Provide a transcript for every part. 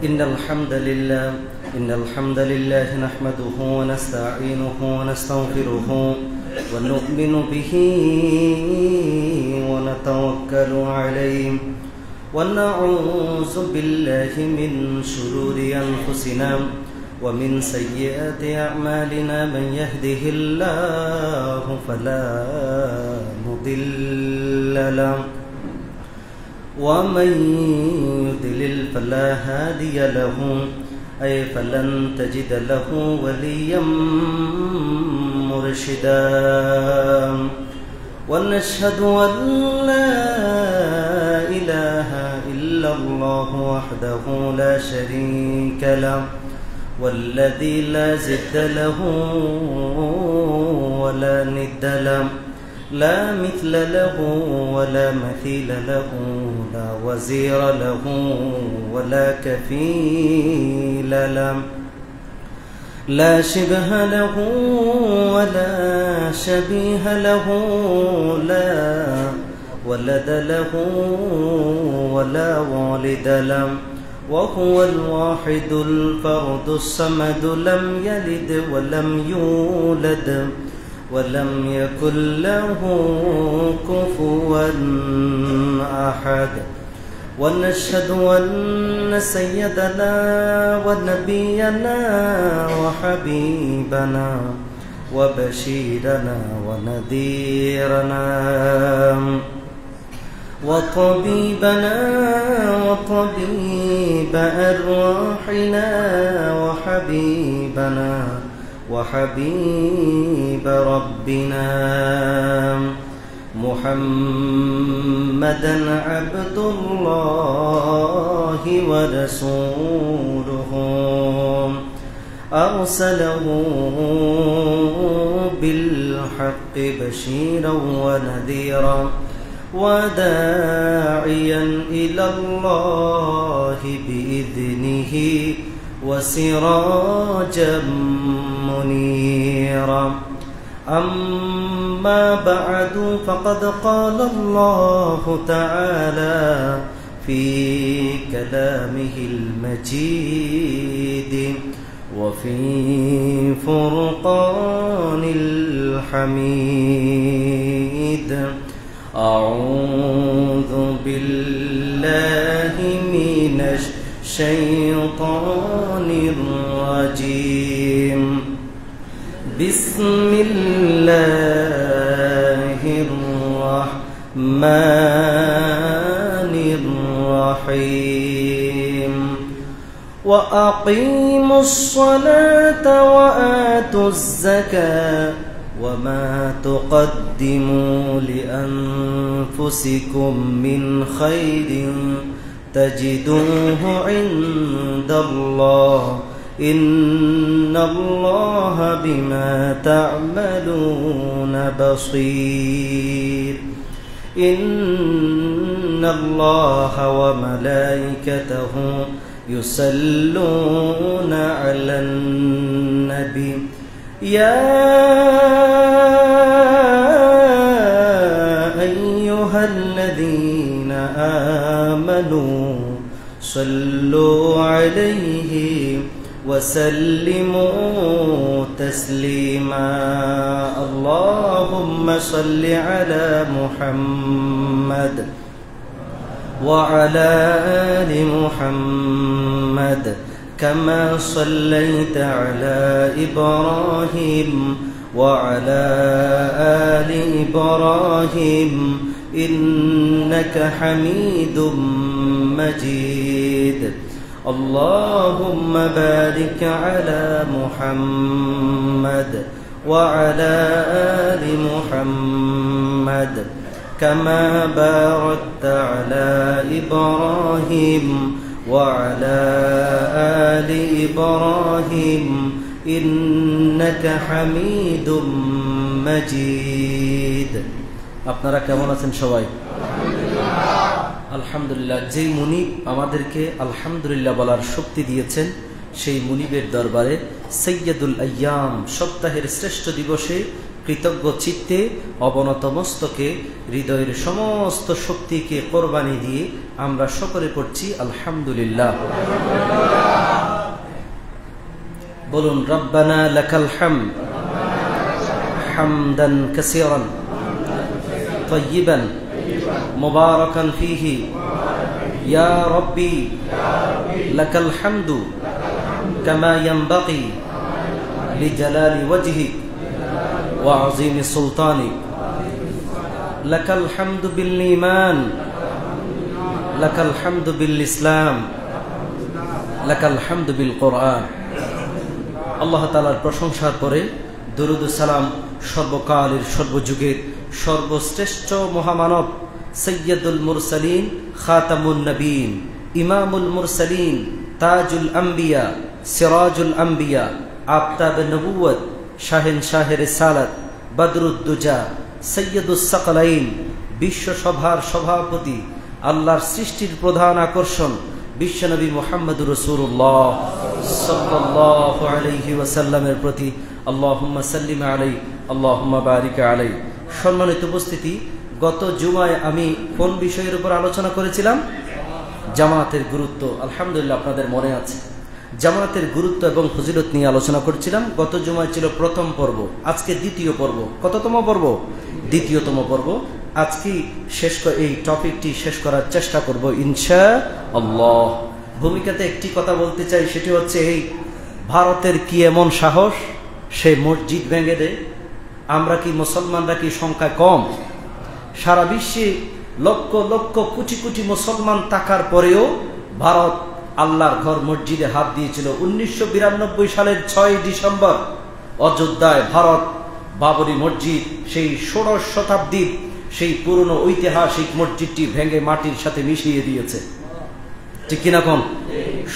إن الحمد لله نحمده ونستعينه ونستغفره ونؤمن به ونتوكل عليه ونعوذ بالله من شرور أنفسنا ومن سيئات أعمالنا من يهده الله فلا مضل له ومن يضلل فلا هادي له أي فلن تجد له وليا مرشدا ونشهد أن لا إله إلا الله وحده لا شريك له والذي لا ضد له ولا ند له لا مثل له ولا مثيل له لا وزير له ولا كفيل له لا شبه له ولا شبيه له لا ولد له ولا والد له وهو الواحد الفرد الصمد لم يلد ولم يولد ولم يكن له كفوا أحد ونشهد أن سيدنا ونبينا وحبيبنا وبشيرنا ونذيرنا وطبيبنا وطبيب أرواحنا وحبيبنا وحبيب ربنا محمدا عبد الله ورسوله أرسله بالحق بشيرا ونذيرا وداعيا إلى الله بإذنه وسراجا منيرا أما بعد فقد قال الله تعالى في كلامه المجيد وفي فرقان الحميد أعوذ بالله من الشيطان الرجيم بسم الله الرحمن الرحيم وأقيموا الصلاة وآتوا الزكاة وما تقدموا لأنفسكم من خير تجدوه عند الله إن الله بما تعملون بصير إن الله وملائكته يصلون على النبي يا أيها الذين آمنوا صلوا عليه وسلموا تسليما اللهم صل على محمد وعلى آل محمد كما صليت على إبراهيم وعلى آل إبراهيم إنك حميد مجيد اللهم بارك على محمد وعلى آل محمد كما باركت على إبراهيم وعلى آل إبراهيم إنك حميد مجيد আপনারা কেমন আছেন সবাই? আলহামদুলিল্লাহ। যেই মুনিব আমাদেরকে আলহামদুলিল্লাহ বলার শক্তি দিয়েছেন সেই মুনিবের দরবারে সৈয়দুল আইয়াম সপ্তাহের শ্রেষ্ঠ দিবসে কৃতজ্ঞ চিত্তে অবনত মস্তকে হৃদয়ের সমস্ত শক্তিকে কোরবানি দিয়ে আমরা সকলে পড়ছি আলহামদুলিল্লাহ। বলুন রব্বানা লাকাল হামদ হামদান কাসীরান তাইয়িবান মুবারাকান ফীহি ইয়া রাব্বি লাকাল হামদু কামা ইয়ানবাগি লিজালালি ওয়াজহিক ওয়া আযীমি সুলতানিক লাকাল হামদু বিল ঈমান লাকাল হামদু বিল ইসলাম লাকাল হামদু বিল কুরআন। আল্লাহ তাআলার প্রশংসার পরে দরুদ ও সালাম সর্বকালের সর্বযুগের সর্বশ্রেষ্ঠ মহামানব সৈয়দুল মুরসালিন খাতামুন নবীন ইমামুল মুরসালিন তাজুল আম্বিয়া সিরাজুল আম্বিয়া আফতাব নবুয়ত শাহেনশাহ রিসালাত বদরুদ্দুজা সৈয়দুস সাকলাইন বিশ্বসভার সভাপতি আল্লাহর সৃষ্টির প্রধান আকর্ষণ বিশ্বনবী মুহাম্মদুর রাসূলুল্লাহ সাল্লাল্লাহু আলাইহি ওয়াসাল্লামের প্রতি আল্লাহুম্মা সাল্লিম আলাইহি আল্লাহুম্মা বারিক আলাইহি। সম্মানিত উপস্থিতি, গত জুমায় আমি কোন বিষয়ের উপর আলোচনা করেছিলাম? জামাতের গুরুত্ব। আলহামদুলিল্লাহ আপনাদের মনে আছে, জামাতের গুরুত্ব এবং ফজিলত নিয়ে আলোচনা করছিলাম। গত জুমায় ছিল প্রথম পর্ব, আজকে দ্বিতীয় পর্ব। কততম পর্ব? দ্বিতীয়তম পর্ব। আজকে এই টপিকটি শেষ করার চেষ্টা করব ইনশাআল্লাহ। ভূমিকাতে একটি কথা বলতে চাই, সেটি হচ্ছে এই ভারতের কি এমন সাহস, সে মসজিদ ভেঙে দেয়। আমরা কি মুসলমানরা কি সংখ্যায় কম? সারা বিশ্বে লক্ষ লক্ষ কোটি কোটি মুসলমান থাকার পরেও ভারত আল্লাহর ঘর মসজিদে হাত দিয়েছিল। 1992 সালের 6 ডিসেম্বর অযোধ্যায় ভারত বাবরি মসজিদ, সেই 16 শতাব্দীর সেই পুরনো ঐতিহাসিক মসজিদটি ভেঙে মাটির সাথে মিশিয়ে দিয়েছে। ঠিক কিনা কোন?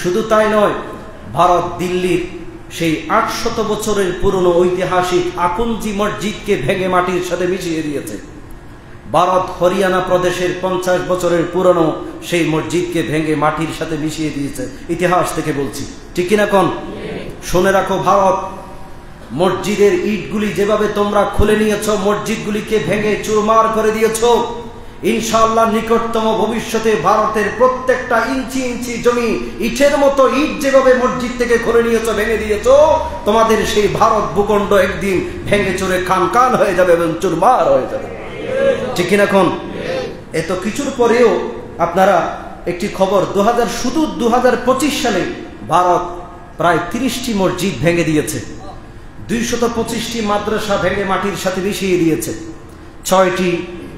শুধু তাই নয়, ভারত দিল্লির সেই 800 বছরের পুরনো ঐতিহাসিক আকুঞ্জি মসজিদকে ভেঙে মাটির সাথে মিশিয়ে দিয়েছে। ভারত হরিয়ানা প্রদেশের 50 বছরের পুরনো সেই মসজিদকে ভেঙে মাটির সাথে মিশিয়ে দিয়েছে। ইতিহাস থেকে বলছি, ঠিক কিনা কোন? শুনে রাখো, ভারত মসজিদের ইটগুলি যেভাবে তোমরা খুলে নিয়েছ, মসজিদগুলিকে ভেঙে চুরমার করে দিয়েছ, ইনশাআল্লাহ নিকটতম ভবিষ্যতে ভারতের প্রত্যেকটা ইঞ্চি ইঞ্চি জমি ইটের মতো ইট যেভাবে মসজিদ থেকে খুলে নিয়েছ, ভেঙে দিয়েছ, তোমাদের সেই ভারত ভূখণ্ড একদিন ভেঙে চুরে খান খান হয়ে যাবে এবং চুরমার হয়ে যাবে। ঠিক কিনা কোন? এত কিছুর পরেও আপনারা একটি খবর, শুধু 2025 সালে ভারত প্রায় 30টি মসজিদ ভেঙে দিয়েছে, 225টি মাদ্রাসা ভেঙে মাটির সাথে মিশিয়ে দিয়েছে, 6টি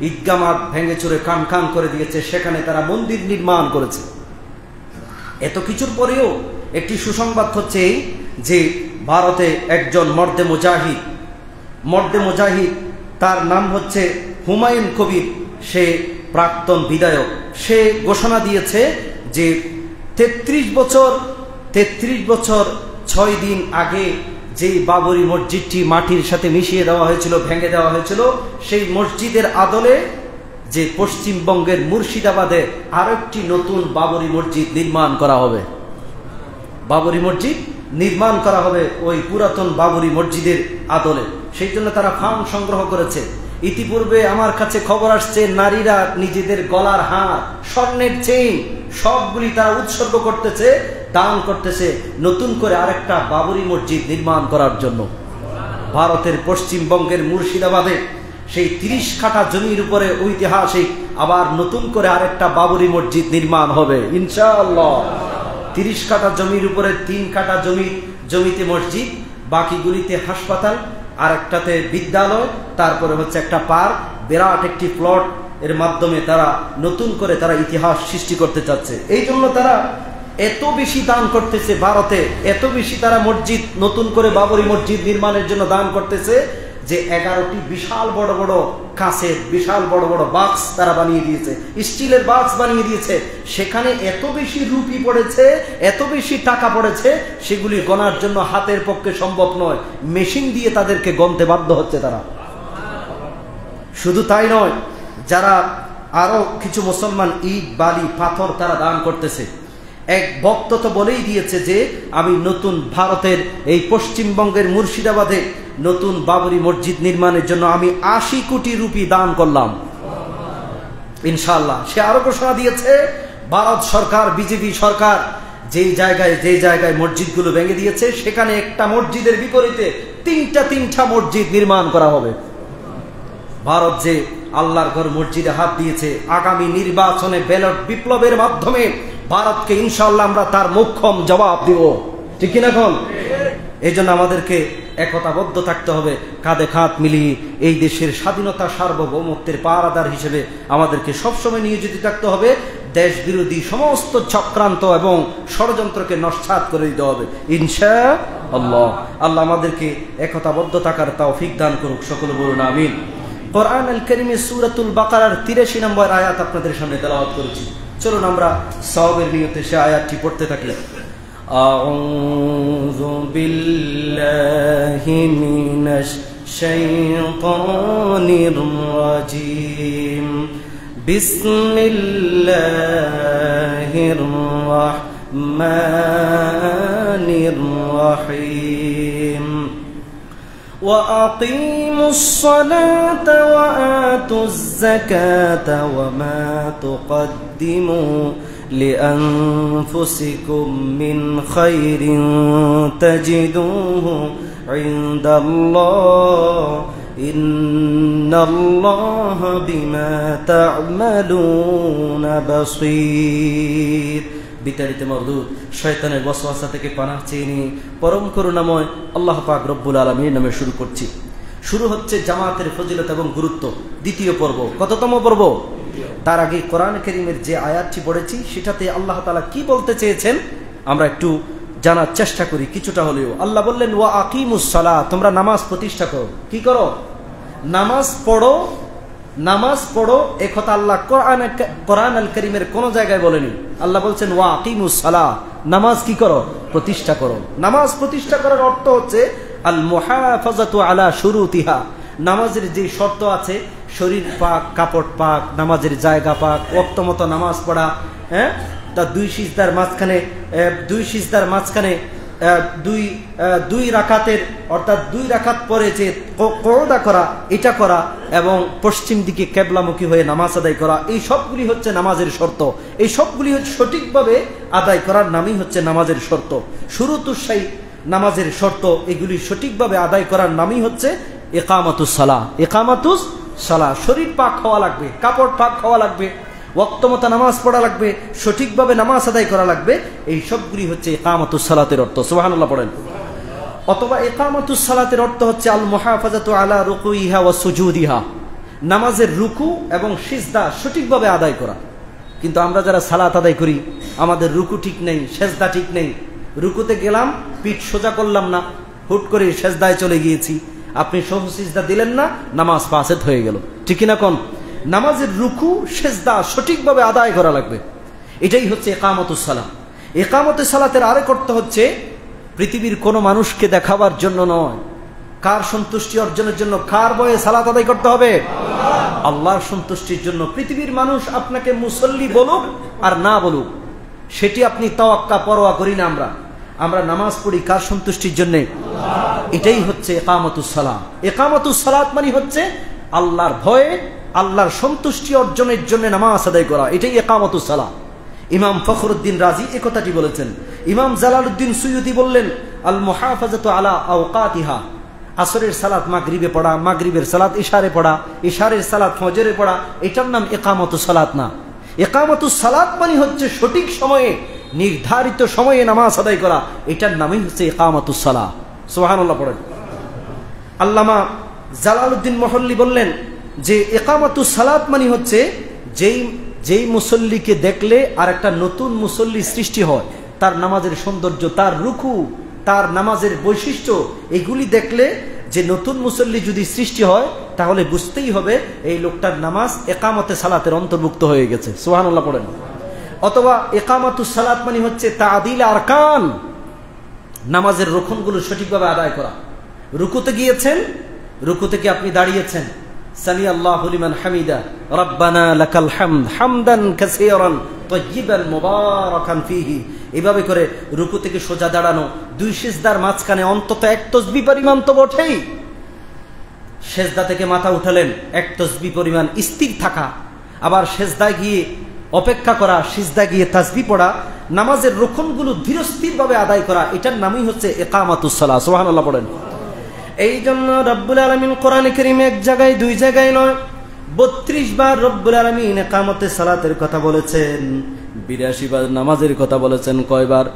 ঈদগাহ মাঠ ভেঙে চুরে কান কান করে দিয়েছে, সেখানে তারা মন্দির নির্মাণ করেছে। এত কিছুর পরেও একটি সুসংবাদ হচ্ছে এই যে ভারতে একজন মর্দে মুজাহিদ, তার নাম হচ্ছে হুমায়ুন কবির, সে প্রাক্তন বিধায়ক। সে ঘোষণা দিয়েছে যে 33 বছর 6 দিন আগে যে বাবরি মসজিদটি মাটির সাথে মিশিয়ে দেওয়া হয়েছিল, ভেঙে দেওয়া হয়েছিল, সেই মসজিদের আদলে যে পশ্চিমবঙ্গের মুর্শিদাবাদে আরেকটি নতুন বাবরি মসজিদ নির্মাণ করা হবে। বাবরি মসজিদ নির্মাণ করা হবে ওই পুরাতন বাবরি মসজিদের আদলে। সেই জন্য তারা ফান্ড সংগ্রহ করেছে। ইতিপূর্বে আমার কাছে খবর আসছে, নারীরা নিজেদের গলার হার, স্বর্ণের চেইন সবগুলি তারা উৎসর্গ করতেছে, দান করতেছে নতুন করে আরেকটা বাবরি মসজিদ নির্মাণ করার জন্য। ভারতের পশ্চিমবঙ্গের মুর্শিদাবাদে সেই 30 কাঠা জমির উপরে ঐতিহাসিক আবার নতুন করে আরেকটা বাবরি মসজিদ নির্মাণ হবে ইনশাআল্লাহ। 30 কাঠা জমির উপরে 3 কাঠা জমিতে মসজিদ, বাকিগুলিতে হাসপাতাল, আরেকটাতে বিদ্যালয়, তারপরে হচ্ছে একটা পার্ক, বিরাট একটি প্লট। এর মাধ্যমে তারা নতুন করে তারা ইতিহাস সৃষ্টি করতে চাচ্ছে। এই জন্য তারা এত বেশি দান করতেছে, ভারতে এত বেশি তারা মসজিদ নতুন করে বাবরি মসজিদ নির্মাণের জন্য দান করতেছে যে 11টি বিশাল বড় বড় কাঁচের বিশাল বড় বড় বাক্স তারা বানিয়ে দিয়েছে, স্টিলের বাক্স বানিয়ে দিয়েছে। সেখানে এত বেশি রুপি পড়েছে, এত বেশি টাকা পড়েছে, সেগুলি গণার জন্য হাতের পক্ষে সম্ভব নয়, মেশিন দিয়ে তাদেরকে গণতে বাধ্য হচ্ছে তারা। শুধু তাই নয়, যারা আরো কিছু মুসলমান ইট বালি পাথর তারা দান করতেছে। এক ভক্ত তো বলেই দিয়েছে যে আমি নতুন ভারতের এই পশ্চিমবঙ্গের মুর্শিদাবাদে নতুন বাবরি মসজিদ নির্মাণের জন্য আমি ৮০ কোটি রুপি দান করলাম ইনশাআল্লাহ। সে আরো ঘোষণা দিয়েছে ভারত সরকার, বিজেপি সরকার যেই জায়গায় মসজিদগুলো ভেঙে দিয়েছে সেখানে একটা মসজিদের বিপরীতে তিনটা মসজিদ নির্মাণ করা হবে। ভারত যে আল্লাহর ঘর মসজিদে হাত দিয়েছে, আগামী নির্বাচনে ব্যালট বিপ্লবের মাধ্যমে ভারতকে ইনশাআল্লাহ আমরা তার মোক্ষম জবাব দিব, ঠিক কিনা এখন? এই জন্য আমাদেরকে একতাবদ্ধ থাকতে হবে, কাঁধে কাঁধ মিলিয়ে এই দেশের স্বাধীনতা সার্বভৌমত্বের পাহারাদার হিসেবে আমাদেরকে সবসময় নিয়োজিত থাকতে হবে। দেশ বিরোধী সমস্ত চক্রান্ত এবং ষড়যন্ত্রকে নস্যাৎ করে দিতে হবে ইনশাআল্লাহ। আল্লাহ আমাদেরকে একতাবদ্ধ থাকার তৌফিক দান করুক, সকলে বলুন আমিন। কোরআন আল কারীমে সূরাতুল বাকারার ৮৩ নম্বর আয়াত আপনাদের সামনে তেলাওয়াত করেছি। চলুন আমরা সওয়াবের নিয়তে সে আয়াতটি পড়তে থাকি। আউযু বিল্লাহি মিনাশ শাইতানির রাজীম। বিসমিল্লাহির রাহমানির রাহিম। وأقيموا الصلاة وآتوا الزكاة وما تقدموا لأنفسكم من خير تجدوه عند الله إن الله بما تعملون بصير। বিতাড়িত মরদুদ শয়তানের ওয়াসওয়াসা থেকে পানাহ চেয়ে নিয়ে পরম করুণাময় আল্লাহ পাক রব্বুল আলামিনের নামে শুরু করছি। শুরু হচ্ছে জামাতের ফজিলত এবং গুরুত্ব, দ্বিতীয় পর্ব। কততম পর্ব? তার আগে কোরআন কারীমের যে আয়াতটি পড়েছি সেটাতে আল্লাহ তাআলা কি বলতে চেয়েছেন আমরা একটু জানার চেষ্টা করি কিছুটা হলেও। আল্লাহ বললেন ওয়া আকিমুস সালাহ, তোমরা নামাজ প্রতিষ্ঠা করো। কি করো? নামাজ পড়ো। নামাজ পড়ো এ কথা আল্লাহ কোরআন আল কারীমের কোন জায়গায় বলেনি। আল্লাহ বলছেন ওয়া আকিমুস সালাহ, নামাজ কি করো? প্রতিষ্ঠা করো। নামাজ প্রতিষ্ঠা করার অর্থ হচ্ছে আল মুহাফাজাতু আলা শুরুতিহা, নামাজের যে শর্ত আছে, শরীর পাক, কাপড় পাক, নামাজের জায়গা পাক, ওয়াক্ত মতো নামাজ পড়া, হ্যাঁ, তা দুই সিজদার মাঝখানে দুই রাকাতের অর্থাৎ 2 রাকাত পরে যে কোরআদা করা, এটা করা এবং পশ্চিম দিকে কিবলামুখী হয়ে নামাজ আদায় করা, এই সবগুলি হচ্ছে নামাজের শর্ত। এই সবগুলি সঠিকভাবে আদায় করার নামই হচ্ছে নামাজের শর্ত। শুরুতুস শাই, নামাজের শর্ত, এগুলি সঠিকভাবে আদায় করার নামই হচ্ছে ইকামাতুস সালাহ। ইকামাতুস সালাহ, শরীর পাক হওয়া লাগবে, কাপড় পাক হওয়া লাগবে, ওয়াক্ত মতো নামাজ পড়া লাগবে, সঠিকভাবে নামাজ আদায় করা লাগবে। এই সবগুলি হচ্ছে ইকামাতুস সালাতের অর্থ। সুবহানাল্লাহ পড়েন। অথবা ইকামাতুস সালাতের অর্থ হচ্ছে আল মুহাফাজাতু আলা রুকুইহা ওয়া সুজুদিহা, নামাজের রুকু এবং সিজদা সঠিকভাবে আদায় করা। কিন্তু আমরা যারা সালাত আদায় করি আমাদের রুকু ঠিক নেই, সেজদা ঠিক নেই। রুকুতে গেলাম, পিঠ সোজা করলাম না, হুট করে সেজদায় চলে গিয়েছি, আপনি সহজ সিজদা দিলেন না, নামাজ ফাসেদ হয়ে গেল, ঠিক কিনা কোন? নামাজের রুকু সেজদা সঠিকভাবে আদায় করা লাগবে, এটাই হচ্ছে ইকামাতুস সালাহ। ইকামতুস সালাতের আরেক অর্থ হচ্ছে পৃথিবীর কোন মানুষকে দেখাবার জন্য নয়, কার সন্তুষ্টি অর্জনের জন্য, কার ভয়ে সালাত আদায় করতে হবে? আল্লাহর সন্তুষ্টির জন্য। পৃথিবীর মানুষ আপনাকে মুসল্লি বলুক আর না বলুক, সেটি আপনি তাওয়াক্কা পরোয়া করি না। আমরা নামাজ পড়ি কার সন্তুষ্টির জন্য? এটাই হচ্ছে ইকামাতুস সালাহ। ইকামাতুস সালাত মানে হচ্ছে আল্লাহর ভয়ে, আল্লাহর সন্তুষ্টি অর্জনের জন্য নামাজ আদায় করা, এটাই ইকামাতুস সালাহ। ইমাম ফখরুদ্দিন রাজি এই কথাটি বলেছেন। ইমাম জালালউদ্দিন সুয়ুতি বললেন আল মুহাফাজাতু আলা আওকাতিহা, আসরের সালাত মাগরিবে পড়া, মাগরিবের সালাত ইশারে পড়া, ইশারের সালাত ফজরে পড়া, এটার নাম ইকামাতুস সালাত না। ইকামাতুস সালাত মানে হচ্ছে সঠিক সময়ে, নির্ধারিত সময়ে নামাজ আদায় করা, এটার নামই হচ্ছে ইকামাতুস সালাহ। সুবহানাল্লাহ পড়েন। আল্লামা জালালউদ্দিন মহল্লি বললেন যে ইকামাতুস সালাত মানে হচ্ছে যেই মুসল্লিকে দেখলে আর একটা নতুন মুসল্লি সৃষ্টি হয়, তার নামাজের সৌন্দর্য, তার রুকু, তার নামাজের বৈশিষ্ট্য, এগুলি দেখলে যে নতুন মুসল্লি যদি সৃষ্টি হয় তাহলে বুঝতেই হবে এই লোকটার নামাজ ইকামতে সালাতের অন্তর্ভুক্ত হয়ে গেছে। সুবহানাল্লাহ পড়েন। অথবা ইকামাতুস সালাত মানে হচ্ছে তাদিল আরকান, নামাজের রক্ষণগুলো সঠিকভাবে আদায় করা। রুকুতে গিয়েছেন, রুকু থেকে আপনি দাঁড়িয়েছেন, সামি আল্লাহু লিমান হামিদা রব্বানা লাকাল হামদ হামদান কাসীরান তাইয়িবান মুবারাকান ফীহি। এভাবে করে রুকু থেকে সোজা দাঁড়ানো, দুই সিজদার মাঝখানে অন্তত এক তাসবিহ পরিমাণ তো বটেই। সেজদা থেকে মাথা উঠালেন, এক তাসবিহ পরিমাণ স্থির থাকা, আবার সেজদায় গিয়ে অপেক্ষা করা, সিজদা গিয়ে তাসবিহ পড়া, নামাজের রুকনগুলো ধীরস্থিরভাবে আদায় করা, এটার নামই হচ্ছে ইকামাতুস সালাহ। সুবহানাল্লাহ পড়েন। এই জন্য রব্বুল আলামিন কোরআনে কারীমে এক জায়গায় দুই জায়গায় নয় 32 বার রব্বুল আলামিন ইকামতের সালাতের কথা বলেছেন, 82 বার নামাজের কথা বলেছেন। কয়বার?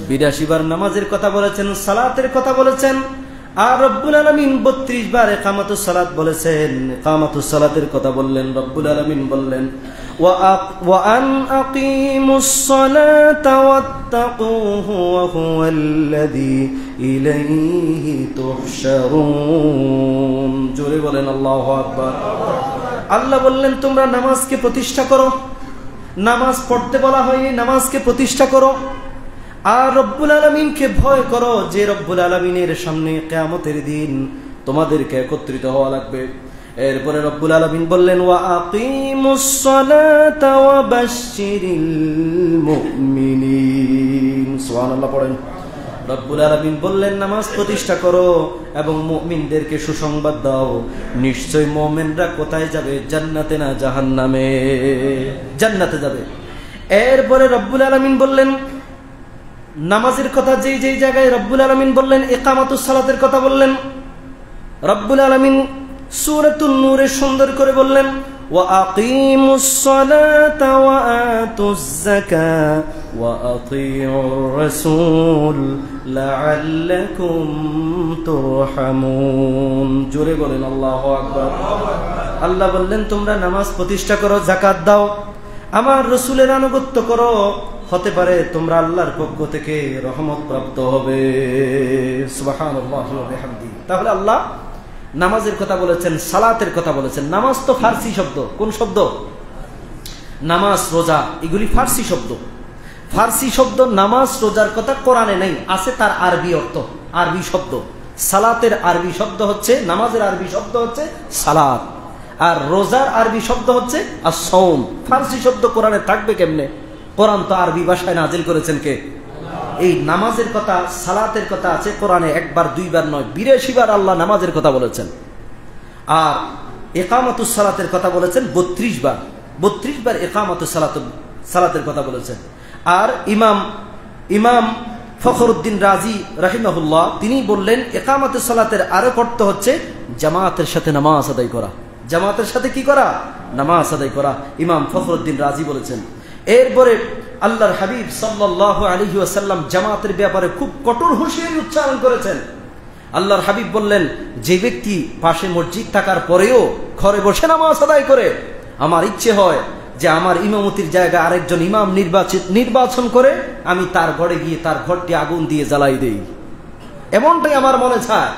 82 বার নামাজের কথা বলেছেন, সালাতের কথা বলেছেন। আর রব্বুল আলামিন 32 বার ইকামতুস সালাত বলেছেন, ইকামতুস সালাতের কথা বললেন। রব্বুল আলামিন বললেন ওয়া আন আকিমুস সালাতা ওয়াত্তাকুহু ওয়া হুয়াল্লাযী ইলাইহি তুহশারুন। জোরে বলেন আল্লাহু আকবার। আল্লাহ বললেন তোমরা নামাজকে প্রতিষ্ঠা করো। নামাজ পড়তে বলা হয়, নামাজকে প্রতিষ্ঠা করো। আর রব্বুল আলামিনকে ভয় করো, যে রব্বুল আলামিনের সামনে কিয়ামতের দিন তোমাদেরকে একত্রিত হওয়া লাগবে। এরপরে রব্বুল আলামিন বললেন ওয়া আকিমুস সালাতা ওয়া বাশশিরিল মুমিনিন। সুবহানাল্লাহ পড়েন। রব্বুল আলামিন বললেন নামাজ প্রতিষ্ঠা করো এবং মুমিনদেরকে সুসংবাদ দাও, নিশ্চয় মুমিনরা কোথায় যাবে? জান্নাতে না জাহান্নামে? জান্নাতে যাবে। এরপরে রব্বুল আলামিন বললেন নামাজের কথা, যেই যেই জায়গায় রব্বুল আলামিন বললেন ইকামাতুস সালাতের কথা বললেন, রব্বুল আলামিন সূরাতুন নূরে সুন্দর করে বললেন ওয়া আকিমুস সালাতা ওয়া আতুজ যাকাত ওয়া আতিউর রাসূল লাআল্লাকুম তুরহামুন। জোরে বলেন আল্লাহু আকবার। আল্লাহ বললেন তোমরা নামাজ প্রতিষ্ঠা করো, যাকাত দাও, আমার রাসূলের আনুগত্য করো, হতে পারে তোমরা আল্লাহর পক্ষ থেকে রহমত প্রাপ্ত হবে। সুবহানাল্লাহি ওয়া বিহামদিহি। তাহলে আল্লাহ নামাজের কথা বলেছেন, সালাতের কথা বলেছেন। নামাজ তো ফার্সি শব্দ। কোন শব্দ? নামাজ, রোজা, এগুলি ফার্সি শব্দ। ফার্সি শব্দ। নামাজ রোজার কথা কোরআনে নেই, আছে তার আরবি অর্থ, আরবি শব্দ। সালাতের আরবি শব্দ হচ্ছে, নামাজের আরবি শব্দ হচ্ছে সালাত, আর রোজার আরবি শব্দ হচ্ছে as-সাওম। ফার্সি শব্দ কোরআনে থাকবে কেমনে? কোরআন তো আরবি ভাষায় নাজিল করেছেন কে? এই নামাজের কথা, সালাতের কথা আছে কোরআনে একবার দুইবার নয়, 82 বার আল্লাহ নামাজের কথা বলেছেন। আর ইকামাতুস সালাতের কথা বলেছেন 32 বার। 32 বার ইকামাতুস সালাতের কথা বলেছেন। আর ইমাম ফখরুদ্দিন রাজি রাহিমাহুল্লাহ তিনি বললেন ইকামাতুস সালাতের আরেক অর্থ হচ্ছে জামাতের সাথে নামাজ আদায় করা। জামাতের সাথে কি করা? নামাজ আদায় করা। ইমাম ফখরুদ্দিন রাজি বলেছেন। এরপরে আল্লাহর হাবিব সাল্লাল্লাহু আলাইহি ওয়াসাল্লাম জামাতের ব্যাপারে খুব কঠোর হুঁশিয়ারি উচ্চারণ করেছেন। আল্লাহর হাবিব বললেন যে ব্যক্তি পাশে মসজিদ থাকার পরেও ঘরে বসে নামাজ আদায় করে, আমার ইচ্ছে হয় যে আমার ইমামতির জায়গা আরেকজন ইমাম নির্বাচন করে আমি তার ঘরে গিয়ে তার ঘরটি আগুন দিয়ে জ্বালাই দেই। এমনটাই আমার মনে চায়।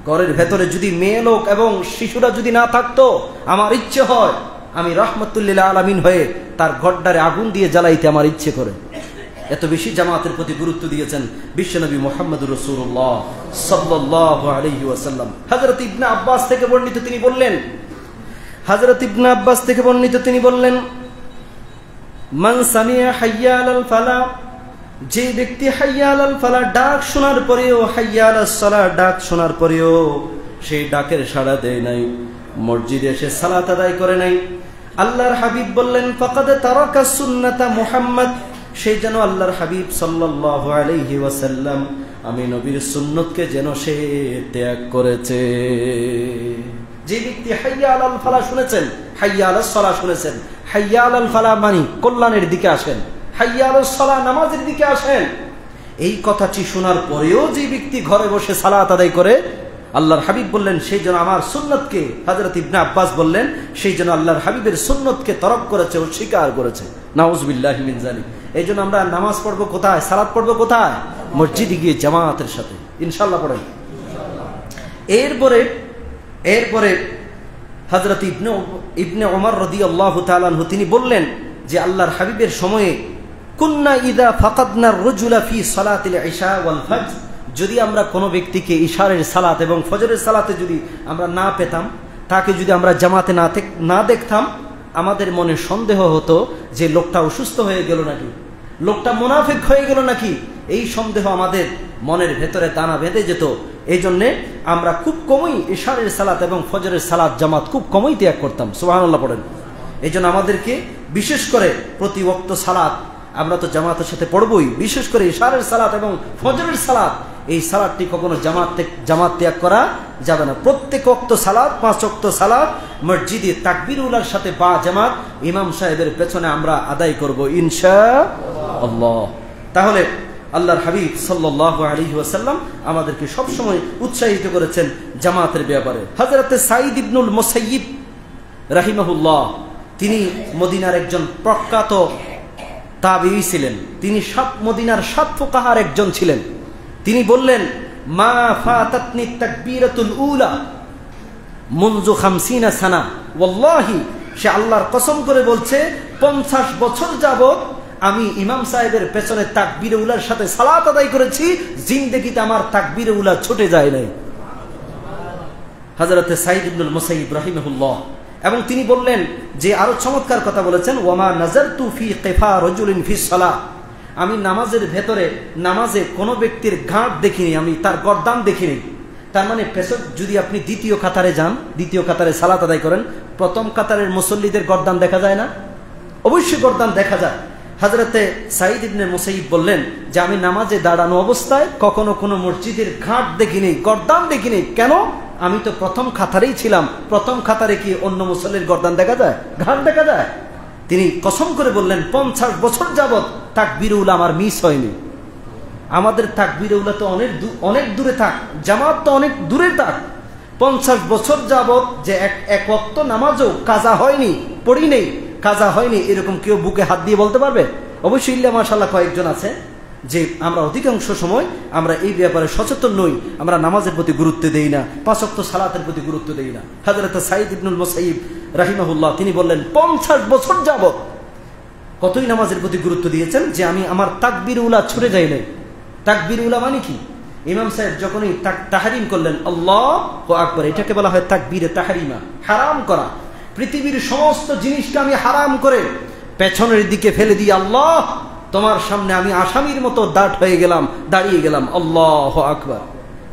ঘরের ভেতরে যদি মেয়ে লোক এবং শিশুরা যদি না থাকতো, আমার ইচ্ছে হয় আমি রাহমাতুল লিল আলামিন হয়ে তার ঘরটারে আগুন দিয়ে জ্বালাইতে আমার ইচ্ছে করে। এত বেশি জামাতের প্রতি গুরুত্ব দিয়েছেন বিশ্বনবী মুহাম্মদুর রাসূলুল্লাহ সাল্লাল্লাহু আলাইহি ওয়াসাল্লাম। হযরত ইবনে আব্বাস থেকে বর্ণিত তিনি বললেন মান সামিয়া হাইয়া আলাল ফালাহ, যে ব্যক্তি হাইয়া আলাল ফালাহ ডাক শোনার পরেও, হাইয়া আলাস সালাহ ডাক শোনার পরেও সেই ডাকের সাড়া দেয় নাই, মসজিদে এসে সালাত আদায় করে নাই, আল্লাহর হাবিব বললেন ফাকাদ তারাকা সুন্নাতা মুহাম্মদ, সেই যেন আল্লাহর হাবিব সাল্লাল্লাহু আলাইহি ওয়াসাল্লাম আমি নবীর সুন্নতকে যেন সে ত্যাগ করেছে। যে ব্যক্তি হাইয়া আলাল ফালাহ শুনেছেন, হাইয়া আলাস সালাহ শুনেছেন, হাইয়া আলাল ফালাহ মানে কল্যাণের দিকে আসেন, হাইয়া আলাস সালাহ নামাজের দিকে আসেন, এই কথাটি শোনার পরেও যে ব্যক্তি ঘরে বসে সালাত আদায় করে, আল্লাহর হাবিব বললেন সেই জন্য আমার সুন্নতকে, হযরত ইবনে আব্বাস বললেন সেই জন্য আল্লাহর হাবিবের সুন্নতকে তরক করেছে, অস্বীকার করেছে। নাউযুবিল্লাহি মিন যালিক। এই জন্য আমরা নামাজ পড়বো কোথায়? সালাত পড়বো কোথায়? মসজিদে গিয়ে জামাতের সাথে, ইনশাআল্লাহ পড়েন। এরপরে হযরত ইবনে ওমর রাদিয়াল্লাহু তাআলা আনহু তিনি বললেন যে আল্লাহর হাবিবের সময়ে কুন্না ইযা ফাকাদনা আর-রাজুলা ফি সালাতিল ইশা ওয়াল ফজর, যদি আমরা কোনো ব্যক্তিকে ইশারের সালাত এবং ফজরের সালাতে যদি আমরা না পেতাম, তাকে যদি আমরা জামাতে না দেখতাম, আমাদের মনে সন্দেহ হতো যে লোকটা অসুস্থ হয়ে গেল নাকি, লোকটা মুনাফিক হয়ে গেল নাকি, এই সন্দেহ আমাদের মনের ভেতরে দানা বেঁধে যেত। এই জন্যে আমরা খুব কমই ইশারের সালাত এবং ফজরের সালাত জামাত খুব কমই ত্যাগ করতাম। সুবহানাল্লাহ পড়েন। এই জন্য আমাদেরকে বিশেষ করে প্রতি ওয়াক্ত সালাত আমরা তো জামাতের সাথে পড়বই, বিশেষ করে ইশারের সালাত এবং ফজরের সালাত, এই সালাতটি কখনো জামাত ত্যাগ করা যাবে না। প্রত্যেক ওয়াক্ত সালাত, 5 ওয়াক্ত সালাত মসজিদে তাকবীরুল্লাহর সাথে বা জামাত ইমাম সাহেবের পেছনে আমরা আদায় করব ইনশাআল্লাহ। তাহলে আল্লাহর হাবিব সাল্লাল্লাহু আলাইহি ওয়াসাল্লাম আমাদেরকে সব সময় উৎসাহিত করেছেন জামাতের ব্যাপারে। হযরতে সাঈদ ইবনুল মুসাইয়িব রাহিমাহুল্লাহ, তিনি মদিনার একজন প্রখ্যাত তাবিঈ ছিলেন। তিনি মদিনার 7 ফুকাহার একজন ছিলেন। তিনি বললেন, মা ফাতাতনি তাকবীরাতুল উলা মুনযু 50 সানা। ওয়াল্লাহি, সে আল্লাহর কসম করে বলছে 50 বছর যাবত আমি ইমাম সাহেবের পেছনে তাকবীরে উলার সাথে সালাত আদায় করেছি, জিন্দেগিতে আমার তাকবীরে উলা ছুটে যায় নাই। হযরতে সাঈদ ইবনুল মুসাইয়িব রাহিমাহুল্লাহ। এবং তিনি বললেন যে আরো চমৎকার কথা বলেছেন, ওয়ামা নাযারতু ফি কিফা রাজুলিন ফি সালাহ, আমি নামাজের ভেতরে নামাজে কোনো ব্যক্তির ঘাট দেখিনি, আমি তার গর্দান দেখিনি। তার মানে পেছন যদি আপনি দ্বিতীয় কাতারে যান, দ্বিতীয় কাতারে সালাত আদায় করেন, প্রথম কাতারের মুসল্লিদের গর্দান দেখা যায় না? অবশ্যই গর্দান দেখা যায়। হযরতে সাঈদ ইবনে মুসাইয়িব বললেন যে আমি নামাজে দাঁড়ানো অবস্থায় কখনো কোনো মসজিদের ঘাট দেখিনি, গর্দান দেখিনি। কেন? আমি তো প্রথম কাতারেই ছিলাম। প্রথম কাতারে কি অন্য মুসল্লির গর্দান দেখা যায়, ঘাট দেখা যায়? তিনি কসম করে বললেন 50 বছর যাবত তাকবীরে উলা আমার মিস হয়নি। আমাদের তাকবীরে উলা তো অনেক দূরে থাক, জামাত তো অনেক দূরে থাক, 50 বছর যাবত যে এক ওয়াক্ত নামাজও কাজা হয়নি, পড়ি নেই, কাজা হয়নি, এরকম কেউ বুকে হাত দিয়ে বলতে পারবে? অবশ্যই ইল্লা মাশাআল্লাহ কয়েকজন আছে। যে আমরা অধিকাংশ সময় আমরা এই ব্যাপারে সচেতন নই, আমরা নামাজের প্রতি গুরুত্ব দেই না, 5 ওয়াক্ত সালাতের প্রতি গুরুত্ব দেই না। হযরত সাঈদ ইবনুল মুসাইয়িব রাহিমাহুল্লাহ তিনি বললেন 50 বছর যাবত কতই নামাজের প্রতি গুরুত্ব দিয়েছেন যে আমি আমার তাকবীরে উলা ছুটে যাই নাই। তাকবীরে উলা মানে কি? ইমাম সাহেব যখনই তাহরিম করলেন আল্লাহু আকবার, এটাকে বলা হয় তাকবীরে তাহরিমা, হারাম করা। পৃথিবীর সমস্ত জিনিসকে আমি হারাম করে পেছনের দিকে ফেলে দিই, আল্লাহ তোমার সামনে আমি আসামির মতো দাঁড়িয়ে গেলাম, আল্লাহু আকবার।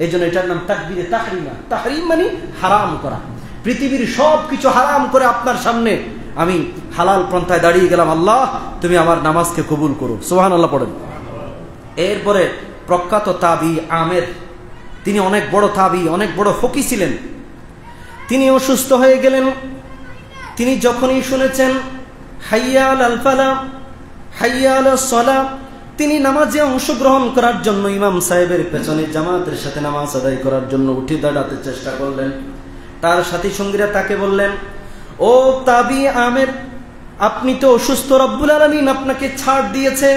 এই জন্য এটার নাম তাকবীরে তাহরিমা। তাহরিম মানে হারাম করা। পৃথিবীর সবকিছু হারাম করে আপনার সামনে আমি হালাল পন্থায় দাঁড়িয়ে গেলাম, আল্লাহ তুমি আমার নামাজকে কবুল করো। সুবহানাল্লাহ পড়েন। এরপরে প্রখ্যাত তাবী আমের, তিনি অনেক বড় তাবী, অনেক বড় ফকি ছিলেন। তিনি অসুস্থ হয়ে গেলেন। তিনি যখনই শুনেছেন হাইয়া আলাল ফালাহ, হাইয়া আলাস সালাহ, তিনি নামাজে অংশগ্রহণ করার জন্য ইমাম সাহেবের পেছনে জামাতের সাথে নামাজ আদায় করার জন্য উঠে দাঁড়াতে চেষ্টা করলেন। তার সাথী সঙ্গীরা তাকে বললেন, ও তাবী আমের, আপনি তো অসুস্থ, রব্বুল আলামিন আপনাকে ছাড় দিয়েছে,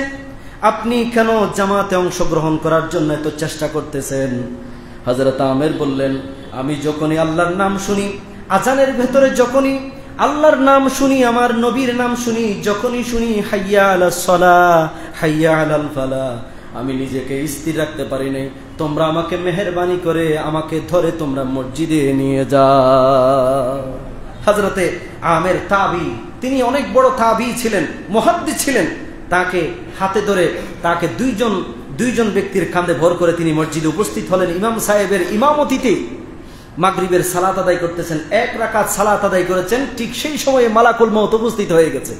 আপনি কেন জামাতে অংশগ্রহণ করার জন্য এত চেষ্টা করতেছেন? হযরত আমের বললেন, আমি যখনই আল্লাহর নাম শুনি, আজানের ভেতরে যখনই আল্লাহর নাম শুনি, আমার নবীর নাম শুনি, যখনই শুনি হাইয়া আলাস সালাহ, হাইয়া আলাল ফালাহ, আমি নিজেকে স্থির রাখতে পারি নাই। তোমরা আমাকে মেহেরবানি করে আমাকে ধরে তোমরা মসজিদে নিয়ে যাও। হযরতে আমের তাবী, তিনি অনেক বড় তাবী ছিলেন, মুহাদ্দিস ছিলেন। তাকে হাতে ধরে তাকে দুইজন ব্যক্তির কাঁধে ভর করে তিনি মসজিদে উপস্থিত হলেন। ইমাম সাহেবের ইমামতিতে মাগরিবের সালাত আদায় করতেছেন, 1 রাকাত সালাত আদায় করেছেন। ঠিক সেই সময়ে মালাকুল মউত উপস্থিত হয়ে গেছে।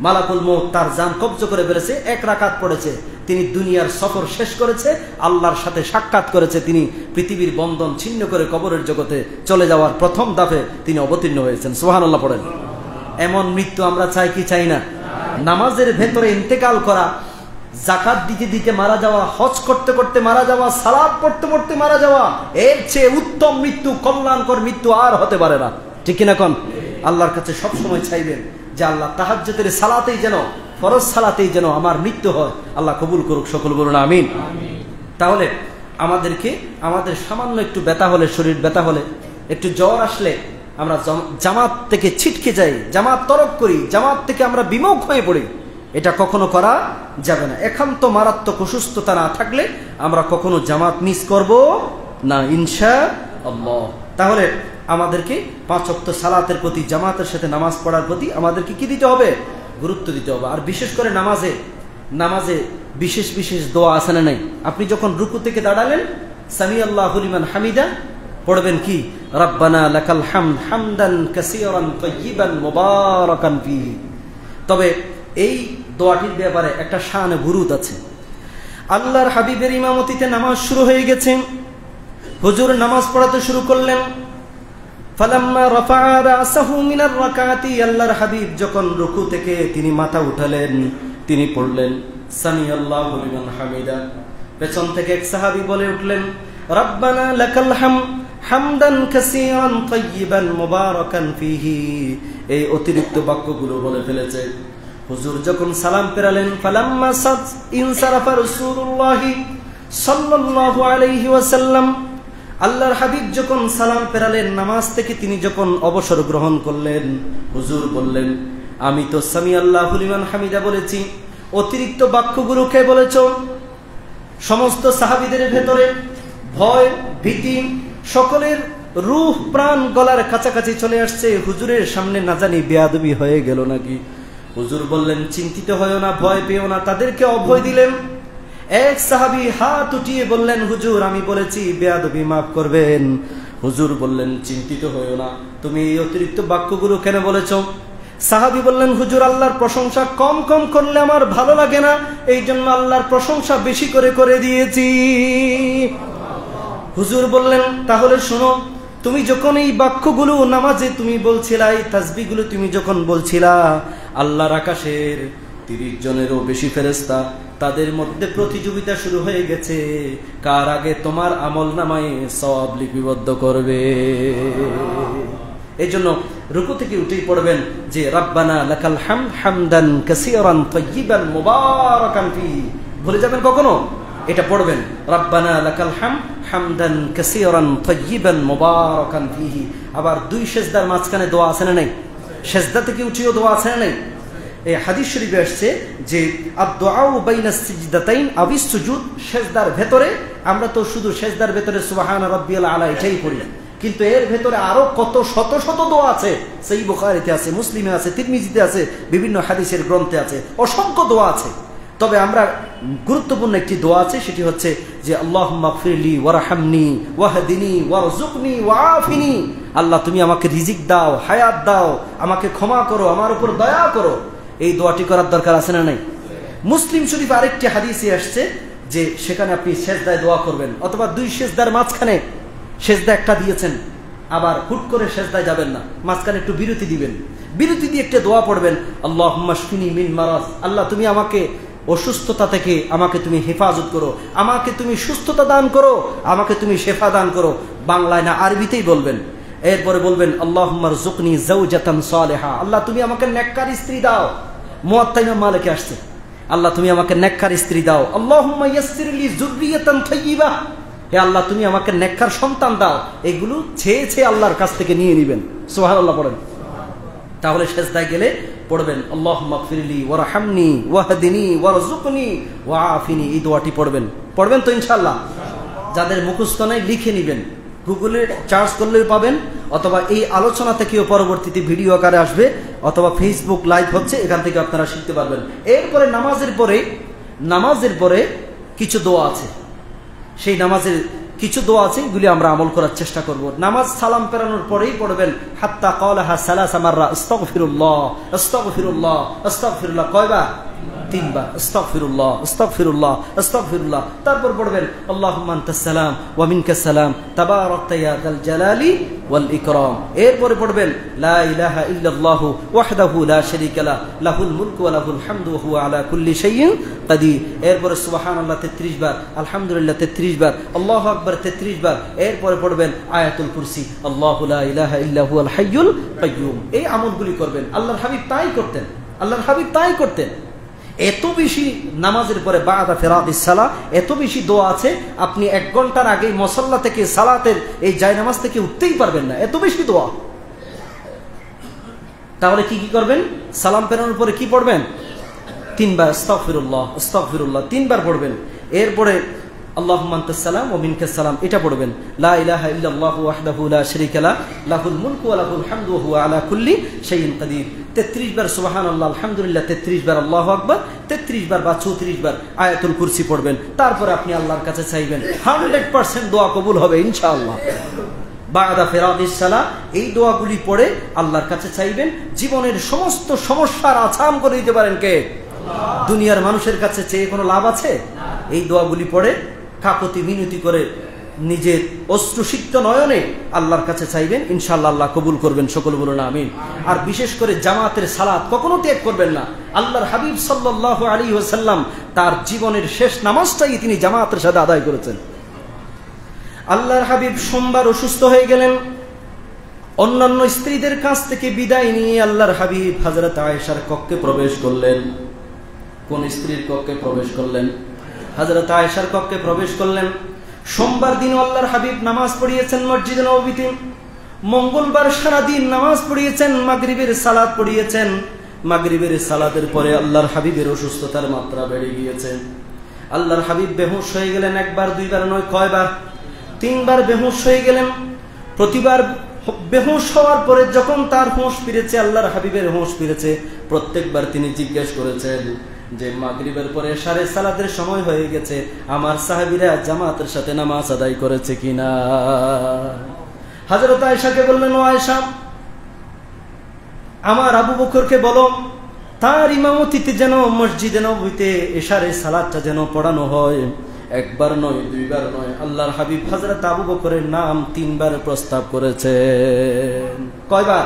মালাকুল মউত তার জান কবজ করে ফেলেছে। 1 রাকাত পড়েছে, তিনি দুনিয়ার সফর শেষ করেছে, আল্লাহর সাথে সাক্ষাৎ করেছে, তিনি পৃথিবীর বন্ধন ছিন্ন করে কবরের জগতে চলে যাওয়ার প্রথম ধাপে তিনি অবতীর্ণ হয়েছেন। সুবহানাল্লাহ পড়েন। এমন মৃত্যু আমরা চাই কি চাই না? নামাজের ভেতরে ইন্তেকাল করা, যাকাত দিতে দিতে মারা যাওয়া, হজ করতে করতে মারা যাওয়া, সালাত পড়তে পড়তে মারা যাওয়া, এর চেয়ে উত্তম মৃত্যু, কল্যাণকর মৃত্যু আর হতে পারে না। ঠিক কিনা কোন? আল্লাহর কাছে সবসময় চাইবেন যে আল্লাহ তাহাজ্জুদের সালাতেই যেন, ফরজ সালাতেই যেন আমার মৃত্যু হয়। আল্লাহ কবুল করুক, সকল বলুন আমিন। তাহলে আমাদেরকে আমাদের সামান্য একটু ব্যথা হলে, শরীর ব্যথা হলে, একটু জ্বর আসলে আমরা জামাত থেকে ছিটকে যাই, জামাত তরক করি, জামাত থেকে আমরা বিমুখ হয়ে পড়ি। এটা কখনো করা যাবে না। একান্ত মারাত্মক অসুস্থতা না থাকলে আমরা কখনো জামাত মিস করব না ইনশাআল্লাহ। তাহলে আমাদেরকে 5 ওয়াক্ত সালাতের প্রতি, জামাতের সাথে নামাজ পড়ার প্রতি আমাদেরকে কি দিতে হবে? গুরুত্ব দিতে হবে। আর বিশেষ করে নামাজে বিশেষ বিশেষ দোয়া আছে না নাই? আপনি যখন রুকু থেকে দাঁড়ালেন, সামি আল্লাহু লিমান হামিদা পড়বেন কি? রাব্বানা লাকাল হামদ হামদান কাসীরান তাইয়িবান মুবারাকান ফীহি। তবে এই দোয়াটির ব্যাপারে একটা শান গুরুত আছে। আল্লাহর হাবিবের ইমামতিতে নামাজ শুরু হয়ে গেছে। হুজুর নামাজ পড়াতে শুরু করলেন। ফালাম্মা রাফা'a রাসাহু মিনার রাকাতি, আল্লাহর হাবিব যখন রুকু থেকে তিনি মাথা উঠালেন, তিনি পড়লেন সামি আল্লাহু লিমান হামিদা। পেছন থেকে এক সাহাবী বলে উঠলেন রাব্বানা লাকাল হামদ হামদান কাসীরান তাইয়িবান মুবারাকান ফীহি। এই অতিরিক্ত বাক্যগুলো বলে ফেলেছে। হুজুর যখন সালাম ফেরালেন, ফালাম্মা ইনসারাফা রাসূলুল্লাহ সাল্লাল্লাহু আলাইহি ওয়াসাল্লাম, আল্লাহর হাবিব যখন সালাম ফেরালেন, নামাজ থেকে তিনি যখন অবসর গ্রহণ করলেন, হুজুর বললেন আমি তো সামি আল্লাহু লিমান হামিদা বলেছি, অতিরিক্ত বাক্যগুলো কে বলেছ? সমস্ত সাহাবীদের ভেতরে ভয়, ভীতি, সকলের রূহ প্রাণ গলার কাছাকাছি চলে আসছে। হুজুরের সামনে না জানি বেয়াদবি হয়ে গেল নাকি। হুজুর বললেন চিন্তিত হয়ো না, ভয় পেও না। তাদেরকে অভয় দিলেন। এক সাহাবী হাত উঠিয়ে বললেন হুজুর আমি বলেছি, বেয়াদবি মাফ করবেন। হুজুর বললেন চিন্তিত হয়ো না, তুমি এই অতিরিক্ত বাক্যগুলো কেন বলেছ? সাহাবী বললেন হুজুর আল্লাহর প্রশংসা কম কম করলে আমার ভালো লাগে না, এই জন্য আল্লাহর প্রশংসা বেশি করে করে দিয়েছি। হুজুর বললেন তাহলে শোনো, তুমি যখন এই বাক্যগুলো নামাজে তুমি বলছিলা, এই তাসবিহগুলো তুমি যখন বলছিলা, আল্লাহর আকাশের 30 জনেরও বেশি ফেরেশতা, তাদের মধ্যে প্রতিযোগিতা শুরু হয়ে গেছে কার আগে তোমার আমল নামায় সওয়াব লিপিবদ্ধ করবে। এই জন্য রুকু থেকে উঠেই পড়বেন যে রাব্বানা লাকাল হামদ হামদান কাসীরান তাইয়িবান মুবারাকান ফীহি। ভুলে যাবেন কখনো? এটা পড়বেন রাব্বানা লাকাল হামদ হামদান কাসীরান তাইয়িবান মুবারাকান ফীহি। আবার 2 সেজদার মাঝখানে দোয়া আছে না নাই? সেজদা থেকে উঠিও দোয়া আছে না নাই? এই হাদিস শরীফে আসছে যে আদ-দুআউ বাইনাস সিজদাতাইন আবিস সুজুদ, সেজদার ভেতরে আমরা তো শুধু সেজদার ভেতরে সুবহান রাব্বিয়াল আলা এটাই পড়ি, কিন্তু এর ভেতরে আরো কত শত শত দোয়া আছে। সহিহ বুখারীতে আছে, মুসলিমে আছে, তিরমিজিতে আছে, বিভিন্ন হাদিসের গ্রন্থে আছে, অসংখ্য দোয়া আছে। তবে আমরা গুরুত্বপূর্ণ একটি দোয়া আছে, সেটি হচ্ছে যে আল্লাহুম্মা গফিরলি ওয়ারহামনি ওয়াহদিনি ওয়ারযুকনি ওয়াআফিনি। আল্লাহ তুমি আমাকে রিজিক দাও, হায়াত দাও, আমাকে ক্ষমা করো, আমার উপর দয়া করো। এই দোয়াটি করার দরকার আছে না নাই? মুসলিম শরীফ আরেকটি হাদিসে আসছে যে সেখানে আপনি সেজদায় দোয়া করবেন, অথবা 2 সেজদার মাঝখানে সেজদা একটা দিয়েছেন, আবার হুট করে সেজদায় যাবেন না, মাঝখানে একটু বিরতি দিবেন। বিরতি দিয়ে একটা দোয়া পড়বেন আল্লাহুম্মা শফিনি মিন মারাজ। আল্লাহ তুমি আমাকে অসুস্থতা থেকে আমাকে তুমি হেফাজত করো, আমাকে তুমি সুস্থতা দান করো, আমাকে তুমি শেফা দান করো। বাংলায় না আরবিতেই বলবেন। এরপরে বলবেন আল্লাহুম্মা রযুকনি যাওজাতান সালিহা। আল্লাহ তুমি আমাকে নেককার স্ত্রী দাও। মুয়াত্তা ইমাম মালিকে আসছে, আল্লাহ তুমি আমাকে নেককার স্ত্রী দাও। আল্লাহুম্মা ইয়াসসিরলি যুররিয়াতান তাইয়্যিবা। হে আল্লাহ তুমি আমাকে নেককার সন্তান দাও। এগুলো ছেয়ে আল্লাহর কাছ থেকে নিয়ে নেবেন। সুবহানাল্লাহ পড়েন। তাহলে সেজদায় গেলে পড়বেন আল্লাহুম্মা গফিরলি ওয়ারহামনি ওয়াহদিনি ওয়ারযুকনি ওয়াআফিনি। এই দোয়াটি পড়বেন তো ইনশাআল্লাহ। যাদের মুখস্থ নাই লিখে নেবেন, গুগলে সার্চ করলেও পাবেন, অথবা এই আলোচনা থেকেও পরবর্তীতে ভিডিও আকারে আসবে, অথবা ফেসবুক লাইভ হচ্ছে, এখান থেকে আপনারা শিখতে পারবেন। এরপরে নামাজের পরে কিছু দোয়া আছে, সেই নামাজের কিছু দোয়া আছে, এগুলি আমরা আমল করার চেষ্টা করব। নামাজ সালাম ফেরানোর পরেই পড়বেন হাত্তা ক্বালাহা সালাসা মাররা আস্তাগফিরুল্লাহ আস্তাগফিরুল্লাহ আস্তাগফিরুল্লাহ। কয়বার? 3 বার। আস্তাগফিরুল্লাহ আস্তাগফিরুল্লাহ আস্তাগফিরুল্লাহ। তারপর পড়বেন আল্লাহুম্মা আনতাস সালাম ওয়া মিনকাস সালাম তাবারাকতা ইয়া যাল জালালি ওয়াল ইকরাম। এরপরে পড়বেন লা ইলাহা ইল্লাল্লাহু ওয়াহদাহু লা শারীকা লাহু লাহুল মুলকু ওয়া লাহুল হামদু ওয়া হুয়া আলা কুল্লি শাইইন কাদির। এরপরে সুবহানাল্লাহ 33 বার, আলহামদুলিল্লাহ 33 বার, আল্লাহু আকবার 33 বার। এরপরে পড়বেন আয়াতুল কুরসি, আল্লাহু লা ইলাহা ইল্লা হুয়াল হাইয়ুল কাইয়্যুম। এই আমলগুলি করবেন। আল্লাহর হাবিব তাই করতেন। এত বেশি নামাজের পরে বাদা ফিরাদিস সালাহ এত বেশি দোয়া আছে, আপনি 1 ঘন্টার আগে মুসাল্লা থেকে সালাতের এই জায়নামাজ থেকে উঠতেই পারবেন না, এত বেশি দোয়া। তাহলে কি করবেন? সালাম ফেরানোর পরে কি পড়বেন? 3 বার আস্তাগফিরুল্লাহ আস্তাগফিরুল্লাহ 3 বার পড়বেন। এরপরে আল্লাহুম্মা আনতাস সালাম ওয়া মিনকাস সালাম, এটা পড়বেন। লা ইলাহা ইল্লাল্লাহু ওয়াহদাহু লা শারীকা লাহু লাহুল মুলকু ওয়া লাহুল হামদু ওয়া হুয়া আলা কুল্লি শাইইন কাদির। 33 বার সুবহানাল্লাহ, আলহামদুলিল্লাহ 33 বার, আল্লাহু আকবার 33 বার বা 34 বার আয়াতুল কুরসি পড়বেন। তারপরে আপনি আল্লাহর কাছে চাইবেন, 100% দোয়া কবুল হবে ইনশাআল্লাহ। বাদা ফিরাদিস সালাহ, এই দোয়াগুলি পড়ে আল্লাহর কাছে চাইবেন। জীবনের সমস্ত সমস্যার আছাম করে দিতে পারেন কে? আল্লাহ। দুনিয়ার মানুষের কাছে চেয়ে কোনো লাভ আছে? এই দোয়াগুলি পড়ে কাকুতি মিনতি করে নিজের অশ্রুসিক্ত নয়নে আল্লাহর কাছে চাইবেন, ইনশাআল্লাহ আল্লাহ কবুল করবেন। সকল বলুন আমিন। আর বিশেষ করে জামাতের সালাত কখনো ত্যাগ করবেন না। আল্লাহর হাবিব সাল্লাল্লাহু আলাইহি ওয়াসাল্লাম তার জীবনের শেষ নামাজটাই তিনি জামাতের সাথে আদায় করেছেন। আল্লাহর হাবিব সোমবার অসুস্থ হয়ে গেলেন। অন্যান্য স্ত্রীদের কাছ থেকে বিদায় নিয়ে আল্লাহর হাবিব হযরত আয়েশার কক্ষে প্রবেশ করলেন। কোন স্ত্রীর কক্ষে প্রবেশ করলেন? হযরত আয়েশার কক্ষে প্রবেশ করলেন। সোমবার দিন আল্লাহর হাবিব নামাজ পড়িয়েছেন মসজিদে নববীতে। মঙ্গলবার সারাদিন নামাজ পড়িয়েছেন, মাগরিবের সালাত পড়িয়েছেন। মাগরিবের সালাতের পরে আল্লাহর হাবিবের অসুস্থতার মাত্রা বেড়ে গিয়েছে। আল্লাহর হাবিব বেহুশ হয়ে গেলেন। একবার দুইবার নয়, কয়বার? 3 বার বেহুশ হয়ে গেলেন। প্রতিবার বেহুশ হওয়ার পরে যখন তার হুঁশ ফিরেছে, আল্লাহর হাবিবের হুঁশ ফিরেছে, প্রত্যেকবার তিনি জিজ্ঞেস করেছেন যে মাগরিবের পরে এশারের সালাতের সময় হয়ে গেছে, আমার সাহাবীরা জামাতের সাথে নামাজ আদায় করেছে কিনা। হযরত আয়েশাকে বললেন, ও আয়েশা, আমার আবু বকরকে বলো তার ইমামতিতে যেন মসজিদে নববীতে এশারের সালাতটা যেন পড়ানো হয়। একবার নয়, 2 বার নয়, আল্লাহর হাবিব হযরত আবু বকরের নাম 3 বার প্রস্তাব করেছেন। কয়বার?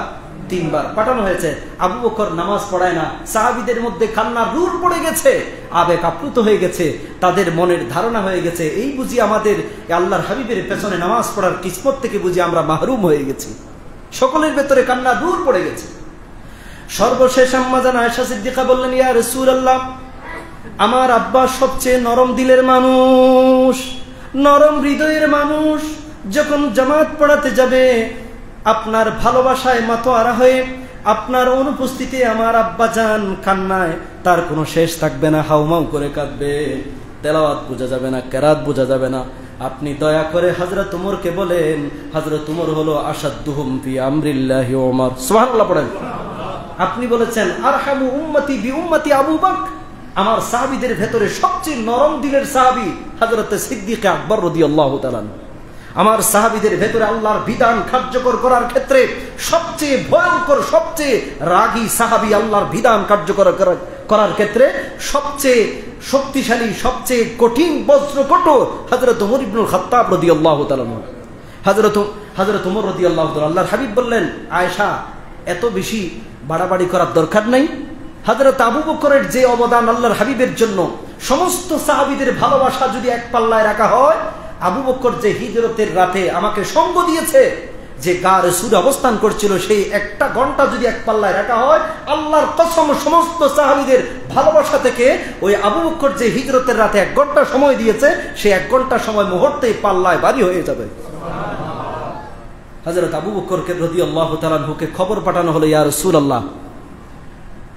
3 বার পাঠানো হয়েছে। আবু বকর নামাজ পড়ায় না। সাহাবীদের মধ্যে কান্নার রুল পড়ে গেছে, আবেগ আপ্লুত হয়ে গেছে। তাদের মনের ধারণা হয়ে গেছে, এই বুঝি আমাদের আল্লাহর হাবিবের পেছনে নামাজ পড়ার কিসমত থেকে বুঝি আমরা মাহরুম হয়ে গেছি। সকলের ভেতরে কান্নার রুল পড়ে গেছে। সর্বশেষ আম্মা জান আয়েশা সিদ্দিকা বললেন, ইয়া রাসূলুল্লাহ, আমার আব্বা সবচেয়ে নরম দিলের মানুষ, নরম হৃদয়ের মানুষ। যখন জামাত পড়াতে যাবে, আপনার ভালোবাসায় মাতোয়ারা হয়ে আপনার অনুপস্থিতিতে আমার আব্বা জান কান্নায় তার কোনো শেষ থাকবে না, হাউমাউ করে কাঁদবে। তেলাওয়াত বোঝা যাবে না, কেরাত বোঝা যাবে না। আপনি দয়া করে হযরত উমরকে বলেন, হযরত উমর হলো আসাদুহুম ফি আমরিল্লাহি ওমর। সুবহানাল্লাহ পড়েন। আপনি বলেছেন, আরহামু উম্মতি বি উম্মতি আবু বকর, আমার সাহাবীদের ভেতরে সবচেয়ে নরম দিলের সাহাবী হযরত সিদ্দিক আকবর রাদিয়াল্লাহু তাআলা। আমার সাহাবীদের ভেতরে আল্লাহর বিধান কার্যকর করার ক্ষেত্রে সবচেয়ে ভয়ঙ্কর, সবচেয়ে রাগী সাহাবী, আল্লাহর বিধান কার্যকর করার ক্ষেত্রে সবচেয়ে শক্তিশালী, সবচেয়ে কঠিন বজ্রকঠোর হযরত ওমর ইবনুল খাত্তাব রাদিয়াল্লাহু তাআলা। হযরত ওমর রাদিয়াল্লাহু তাআলা, আল্লাহর হাবিব বললেন, আয়েশা, এত বেশি বাড়াবাড়ি করার দরকার নাই। হযরত আবু বকরের যে অবদান আল্লাহর হাবিবের জন্য, সমস্ত সাহাবীদের ভালোবাসা যদি এক পাল্লায় রাখা হয়, আবু বকর যে হিজরতের রাতে আমাকে সঙ্গ দিয়েছে, যে গারে সুরে অবস্থান করছিল, সেই 1টা ঘন্টা যদি এক পাল্লায় রাখা হয়, আল্লাহর কসম সমস্ত সাহাবীদের ভালোবাসা থেকে ওই আবু বকর যে হিজরতের রাতে 1 ঘন্টা সময় দিয়েছে, সেই 1 ঘন্টা সময় মুহূর্তেই পাল্লায় ভারী হয়ে যাবে। হযরত আবু বকরকে রাদিয়াল্লাহু তাআলা আনহুকে খবর পাঠানো হলো, ইয়া রাসূলুল্লাহ,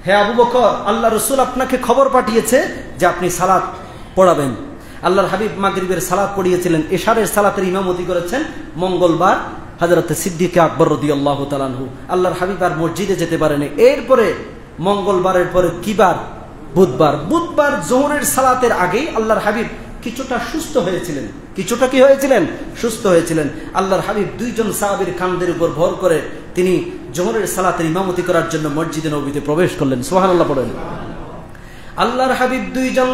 হে আবু বকর, আল্লাহ রাসূল আপনাকে খবর পাঠিয়েছে যে আপনি সালাত পড়াবেন। আল্লাহর হাবিব মাগরিবের সালাত পড়িয়েছিলেন, এশারের সালাতের ইমামতি করেছেন মঙ্গলবার হযরত সিদ্দিক আকবর রাদিয়াল্লাহু তাআলা আনহু। আল্লাহর হাবিব আর মসজিদে যেতে পারেনি। এরপরে মঙ্গলবারের পরে কি বার? বুধবার। বুধবার যোহরের সালাতের আগেই আল্লাহর হাবিব কিছুটা সুস্থ হয়েছিলেন। কিছুটা কি হয়েছিলেন? সুস্থ হয়েছিলেন। আল্লাহর হাবিব 2 জন সাহাবীর কাঁধের উপর ভর করে তিনি যোহরের সালাতের ইমামতি করার জন্য মসজিদে নববীতে প্রবেশ করলেন। সুবহানাল্লাহ পড়েন। আল্লাহর হাবিব 2 জন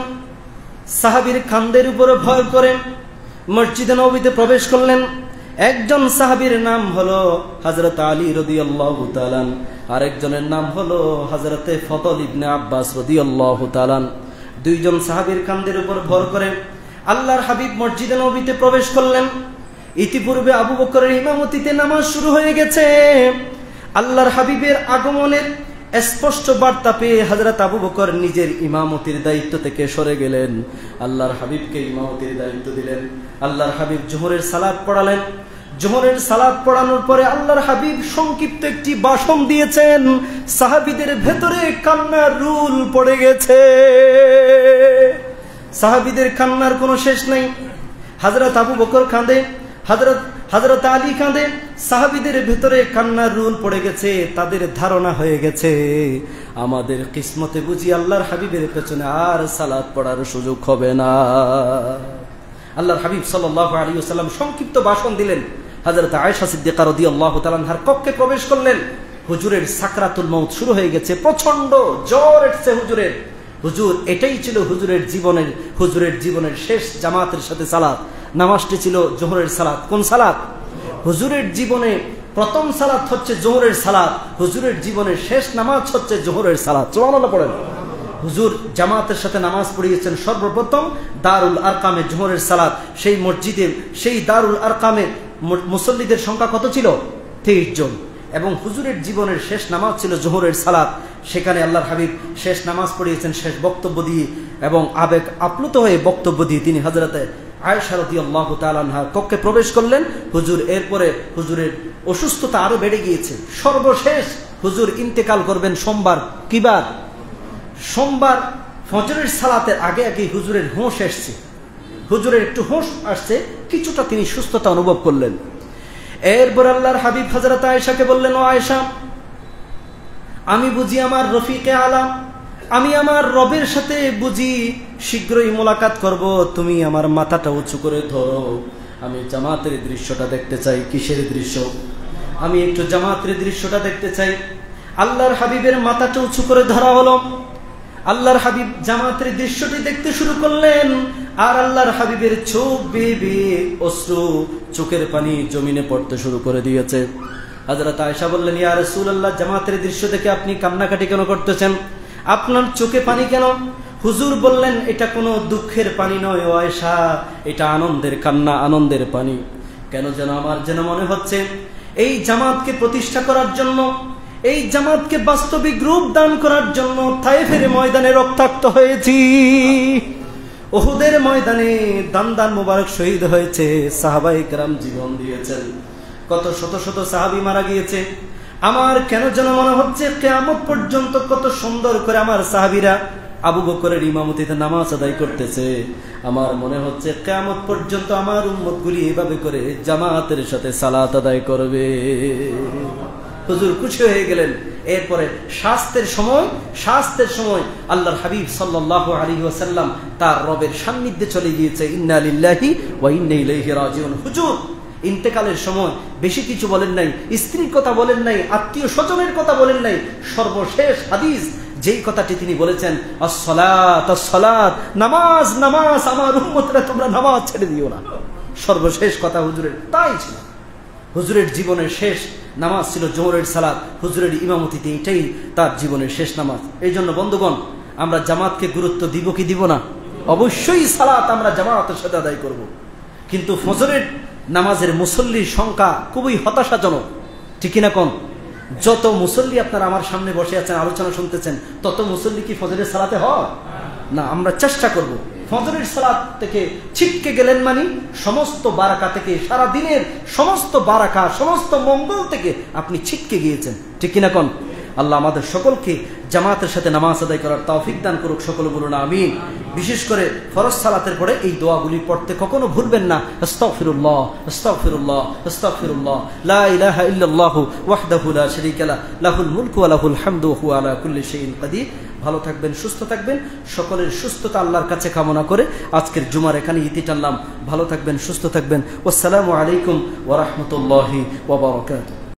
সাহাবীর কাঁধের উপর ভর করে মসজিদে নববীতে প্রবেশ করলেন। একজন সাহাবীর নাম হলো হযরত আলী রাদিয়াল্লাহু তাআলা, আরেকজনের নাম হলো হযরতে ফদল ইবনে আব্বাস রাদিয়াল্লাহু তাআলা। 2 জন সাহাবীর কাঁধের উপর ভর করে আল্লাহর হাবিব মসজিদে নববীতে প্রবেশ করলেন। ইতিপূর্বে আবু বকরের ইমামতিতে নামাজ শুরু হয়ে গেছে। আল্লাহর হাবিবের আগমনের স্পষ্ট বার্তা পেয়ে হযরত আবু বকর নিজের ইমামতির দায়িত্ব থেকে সরে গেলেন। আল্লাহর হাবিবকে ইমামতির দায়িত্ব দিলেন। আল্লাহর হাবিব যোহরের সালাত পড়ালেন। যোহরের সালাত পড়ানোর পরে আল্লাহর হাবিব সংক্ষিপ্ত একটি ভাষণ দিয়েছেন। সাহাবীদের ভেতরে কান্নার রুল পড়ে গেছে। সাহাবীদের কান্নার কোনো শেষ নাই। হযরত আবু বকর কাঁদে, হযরত আলী কাঁদে। সাহাবীদের ভিতরে কান্নার রুল পড়ে গেছে। তাদের ধারণা হয়ে গেছে আমাদের কিসমতে বুঝি আল্লাহর হাবিবের পেছনে আর সালাত পড়ার সুযোগ হবে না। আল্লাহর হাবিব সাল্লাল্লাহু আলাইহি ওয়াসাল্লাম সংক্ষিপ্ত ভাষণ দিলেন। হযরত আয়েশা সিদ্দিকা রাদিয়াল্লাহু তাআলা আনহার কক্ষে প্রবেশ করলেন। হুজুরের সাকরাতুল মউত শুরু হয়ে গেছে, প্রচন্ড জ্বর এসেছে হুজুরের। হুজুর এটাই ছিল হুজুরের জীবনের শেষ জামাতের সাথে সালাত। নামাজটি ছিল জোহরের সালাত। কোন সালাত? হুজুরের জীবনে প্রথম সালাত হচ্ছে জোহরের সালাত, হুজুরের জীবনের শেষ নামাজ হচ্ছে জোহরের সালাত। সুবহানাল্লাহ পড়েন। হুজুর জামাতের সাথে নামাজ পড়িয়েছেন সর্বপ্রথম দারুল আরকামে জোহরের সালাত। সেই মসজিদে, সেই দারুল আরকামে মুসল্লিদের সংখ্যা কত ছিল? 23 জন। এবং হুজুরের জীবনের শেষ নামাজ ছিল জোহরের সালাত। সেখানে আল্লাহর হাবিব শেষ নামাজ পড়িয়েছেন শেষ বক্তব্য দিয়ে, এবং আবেগ আপ্লুত হয়ে বক্তব্য দিয়ে তিনি হযরতে আয়েশা রাদিয়াল্লাহু তাআলা আনহার কক্ষে প্রবেশ করলেন। হুজুর এরপরে হুজুরের অসুস্থতা আরো বেড়ে গিয়েছে। সর্বশেষ হুজুর ইন্তেকাল করবেন সোমবার। কিবার? সোমবার ফজরের সালাতের আগে আগে হুজুরের হোঁশ এসছে। হুজুরের একটু হোঁশ আসছে, কিছুটা তিনি সুস্থতা অনুভব করলেন। এরপর আল্লাহর হাবিব হযরত আয়েশাকে বললেন, ও আয়েশা, আমি বুঝি আমার রফিকে আলা, আমি আমার রবের সাথে বুঝি শীঘ্রই মোলাকাত করব, তুমি আমার মাথাটা উঁচু করে ধরো, আমি জামাতের দৃশ্যটা দেখতে চাই। কিসের দৃশ্য? আমি একটু জামাতের দৃশ্যটা দেখতে চাই। আল্লাহর হাবিবের মাথাটা উঁচু করে ধরা হলো। আল্লাহর হাবিব জামাতের দৃশ্যটি দেখতে শুরু করলেন, আর আল্লাহর হাবিবের চোখ বেয়ে বেয়ে অশ্রু, চোখের পানি জমিনে পড়তে শুরু করে দিয়েছে। হযরত আয়েশা বললেন, ইয়া রাসূলুল্লাহ, জামাতের দৃশ্য দেখে আপনি কান্নাকাটি কেন করতেছেন? আপনার চোখে পানি কেন? হুজুর বললেন, এটা কোনো দুঃখের পানি নয় ও আয়েশা, এটা আনন্দের কান্না, আনন্দের পানি। কেন যেন আমার যেন মনে হচ্ছে এই জামাতকে প্রতিষ্ঠা করার জন্য, এই জামাতকে বাস্তবিক রূপ দান করার জন্য তায়েফের ময়দানে রক্তাক্ত হয়েছি, উহুদের ময়দানে দান দান মুবারক শহীদ হয়েছে, সাহাবায়ে কেরাম জীবন দিয়েছেন, কত শত শত সাহাবী মারা গিয়েছে। আমার কেন যেন মনে হচ্ছে কিয়ামত পর্যন্ত কত সুন্দর করে আমার সাহাবীরা আবু বকরের ইমামতিতে নামাজ আদায় করতেছে। আমার মনে হচ্ছে কিয়ামত পর্যন্ত আমার উম্মতগুলি এভাবে করে জামাতের সাথে সালাত আদায় করবে। হুজুর খুশি হয়ে গেলেন। এরপরে শাস্তের সময় আল্লাহর হাবিব সাল্লাল্লাহু আলাইহি ওয়াসাল্লাম তার রবের সান্নিধ্যে চলে গিয়েছে। ইন্না লিল্লাহি ওয়া ইন্না ইলাইহি রাজিউন। হুজুর ইন্তেকালের সময় বেশি কিছু বলেন নাই, স্ত্রীর কথা বলেন নাই, আত্মীয় স্বজনের কথা বলেন নাই। সর্বশেষ হাদিস যেই কথাটি তিনি বলেছেন, আসসালাত আসসালাত, নামাজ নামাজ, আমার উম্মতরা তোমরা নামাজ ছেড়ে দিও না। সর্বশেষ কথা হুজুরের তাই ছিল। হুজুরের জীবনের শেষ নামাজ ছিল জোহরের সালাত। হুজুরের ইমামতিতে এটাই তার জীবনের শেষ নামাজ। এই জন্য বন্ধুগণ, আমরা জামাতকে গুরুত্ব দিব কি দিব না? অবশ্যই সালাত আমরা জামাতের সাথে আদায় করব। কিন্তু ফজরের নামাজের মুসল্লির সংখ্যা খুবই হতাশাজনক, ঠিক না? কোন যত মুসল্লি আপনারা আমার সামনে বসে আছেন, আলোচনা শুনতেছেন, তত মুসল্লি কি ফজরের সালাতে হয় না? আমরা চেষ্টা করব ফজরের সালাত থেকে ছিটকে গেলেন মানে সমস্ত বারাকা থেকে, সারা দিনের সমস্ত বারাকা, সমস্ত মঙ্গল থেকে আপনি ছিটকে গিয়েছেন, ঠিক কিনা? কোন আল্লাহ আমাদের সকলকে জামাতের সাথে নামাজ আদায় করার তৌফিক দান করুক। সকলে বলুন আমিন। বিশেষ করে ফরজ সালাতের পরে এই দোয়াগুলি পড়তে কখনো ভুলবেন না। আস্তাগফিরুল্লাহ আস্তাগফিরুল্লাহ আস্তাগফিরুল্লাহ, লা ইলাহা ইল্লাল্লাহু ওয়াহদাহু লা শারীকা লাহু, লাহুল মুলকু ওয়া লাহুল হামদু ওয়া হুয়া আলা কুল্লি শাইইন কাদির। ভালো থাকবেন, সুস্থ থাকবেন। সকলের সুস্থতা আল্লাহর কাছে কামনা করে আজকের জুমার এখানে ইতি টানলাম। ভালো থাকবেন, সুস্থ থাকবেন। আসসালামু আলাইকুম ওয়া রাহমাতুল্লাহি ওয়া বারাকাতুহু।